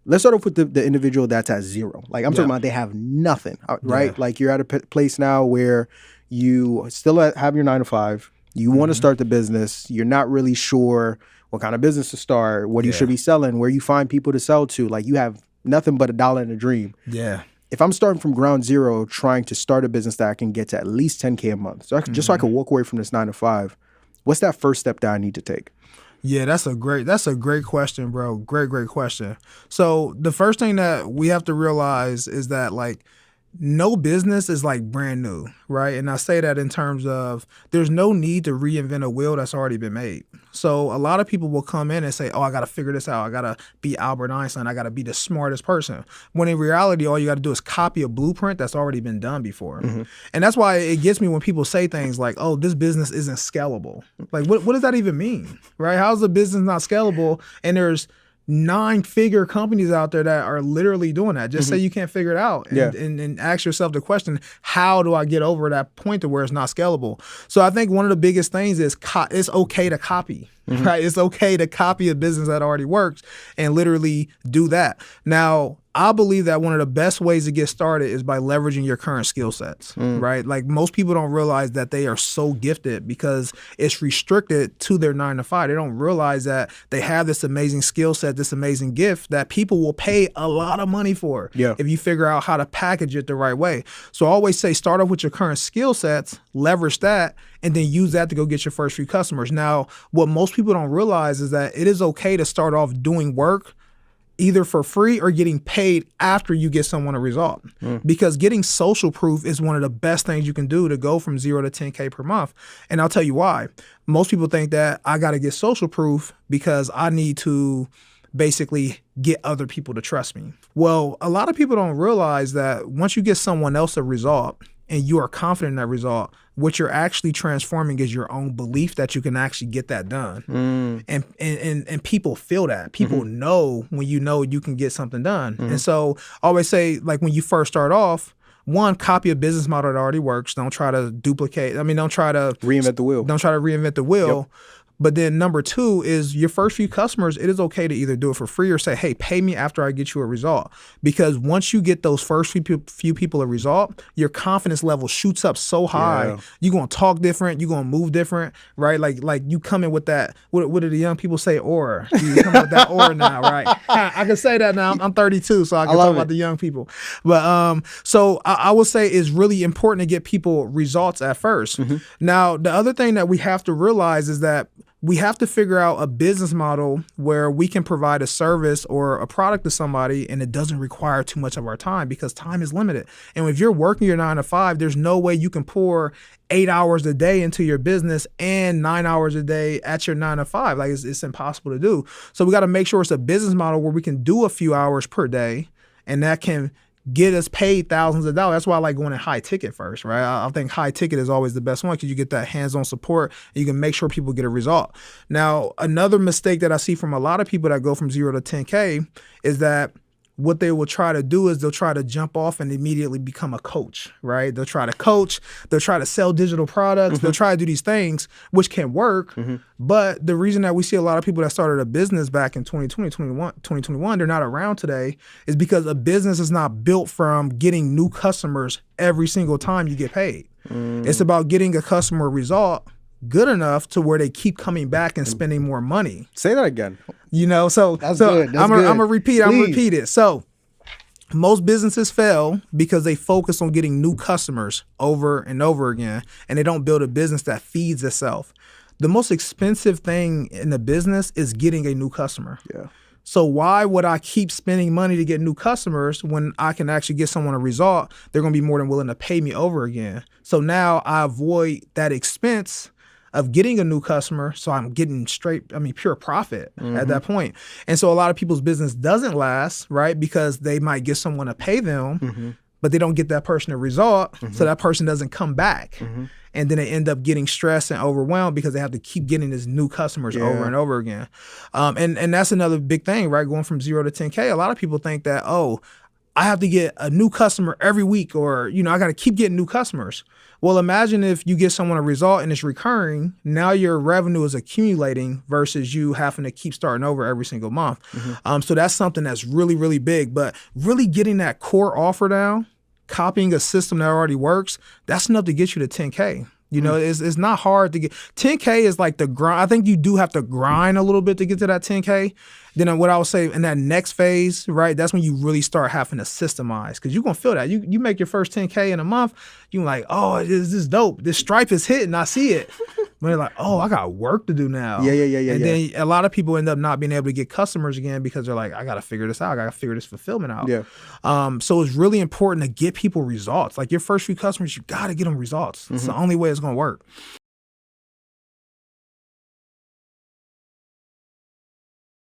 let's start off with the individual that's at zero. Like I'm talking about they have nothing, right? Yeah. Like you're at a place now where you still have your 9 to 5. You want to start the business. You're not really sure what kind of business to start, what you should be selling, where you find people to sell to. Like you have nothing but $1 and a dream. Yeah. If I'm starting from ground zero, trying to start a business that I can get to at least 10K a month, so just so I can walk away from this 9 to 5, what's that first step that I need to take? Yeah, that's a great question, bro. Great question. So the first thing that we have to realize is that like no business is like brand new, right? And I say that in terms of there's no need to reinvent a wheel that's already been made. So a lot of people will come in and say, oh, I got to figure this out. I got to be Albert Einstein. I got to be the smartest person. When in reality, all you got to do is copy a blueprint that's already been done before. And that's why it gets me when people say things like, oh, this business isn't scalable. Like, what does that even mean, right? How's a business not scalable? And there's 9-figure companies out there that are literally doing that. Just say you can't figure it out and ask yourself the question, how do I get over that point to where it's not scalable? So I think one of the biggest things is it's okay to copy, right? It's okay to copy a business that already works and literally do that. Now, I believe that one of the best ways to get started is by leveraging your current skill sets, right? Like most people don't realize that they are so gifted because it's restricted to their 9 to 5. They don't realize that they have this amazing skill set, this amazing gift that people will pay a lot of money for if you figure out how to package it the right way. So I always say start off with your current skill sets, leverage that, and then use that to go get your first few customers. Now, what most people don't realize is that it is okay to start off doing work either for free or getting paid after you get someone a result. Because getting social proof is one of the best things you can do to go from 0 to 10K per month. And I'll tell you why. Most people think that I got to get social proof because I need to basically get other people to trust me. Well, a lot of people don't realize that once you get someone else a result and you are confident in that result, what you're actually transforming is your own belief that you can actually get that done. And people feel that. People know when you know you can get something done. And so I always say, like when you first start off, one, copy a business model that already works. Don't try to duplicate. Don't try to reinvent the wheel. Don't try to reinvent the wheel. But then number 2 is your first few customers, it is okay to either do it for free or say, hey, pay me after I get you a result. Because once you get those first few people a result, your confidence level shoots up so high. You're going to talk different. You're going to move different, right? Like you come in with that, what do the young people say, aura? You come in with that aura now, right? I can say that now. I'm 32, so I can talk about the young people. But so I would say it's really important to get people results at first. Now, the other thing that we have to realize is that we have to figure out a business model where we can provide a service or a product to somebody and it doesn't require too much of our time because time is limited. And if you're working your 9 to 5, there's no way you can pour 8 hours a day into your business and 9 hours a day at your 9 to 5. Like it's impossible to do. So we got to make sure it's a business model where we can do a few hours per day and that can get us paid thousands of dollars. That's why I like going in high ticket first, right? I think high ticket is always the best one because you get that hands-on support and you can make sure people get a result. Now, another mistake that I see from a lot of people that go from 0 to 10K is that what they will try to do is they'll try to jump off and immediately become a coach, right? They'll try to coach, they'll try to sell digital products, they'll try to do these things, which can work. But the reason that we see a lot of people that started a business back in 2021, they're not around today, is because a business is not built from getting new customers every single time you get paid. It's about getting a customer result good enough to where they keep coming back and spending more money. Say that again. So That's good. That's I'm good. gonna repeat it. So most businesses fail because they focus on getting new customers over and over again, and they don't build a business that feeds itself. The most expensive thing in the business is getting a new customer. So why would I keep spending money to get new customers when I can actually get someone a result? They're going to be more than willing to pay me over again. So now I avoid that expense of getting a new customer, so I'm getting pure profit at that point. And so a lot of people's business doesn't last, right? Because they might get someone to pay them, but they don't get that person a result, so that person doesn't come back. And then they end up getting stressed and overwhelmed because they have to keep getting these new customers over and over again. And that's another big thing, right? Going from 0 to 10K, a lot of people think that, I have to get a new customer every week, or, I got to keep getting new customers. Well, imagine if you get someone a result and it's recurring. Now your revenue is accumulating versus you having to keep starting over every single month. So that's something that's really, really big. But really getting that core offer down, copying a system that already works, that's enough to get you to 10K. It's not hard to get. 10K is like the grind. I think you do have to grind a little bit to get to that 10K. Then what I would say in that next phase, right, that's when you really start having to systemize, because you're going to feel that. You make your first 10K in a month, you're like, oh, this is dope. This stripe is hitting. I see it. But you're like, oh, I got work to do now. Yeah. And then a lot of people end up not being able to get customers again because they're like, I got to figure this out. I got to figure this fulfillment out. Yeah. So it's really important to get people results. Like your first few customers, you got to get them results. It's the only way it's going to work.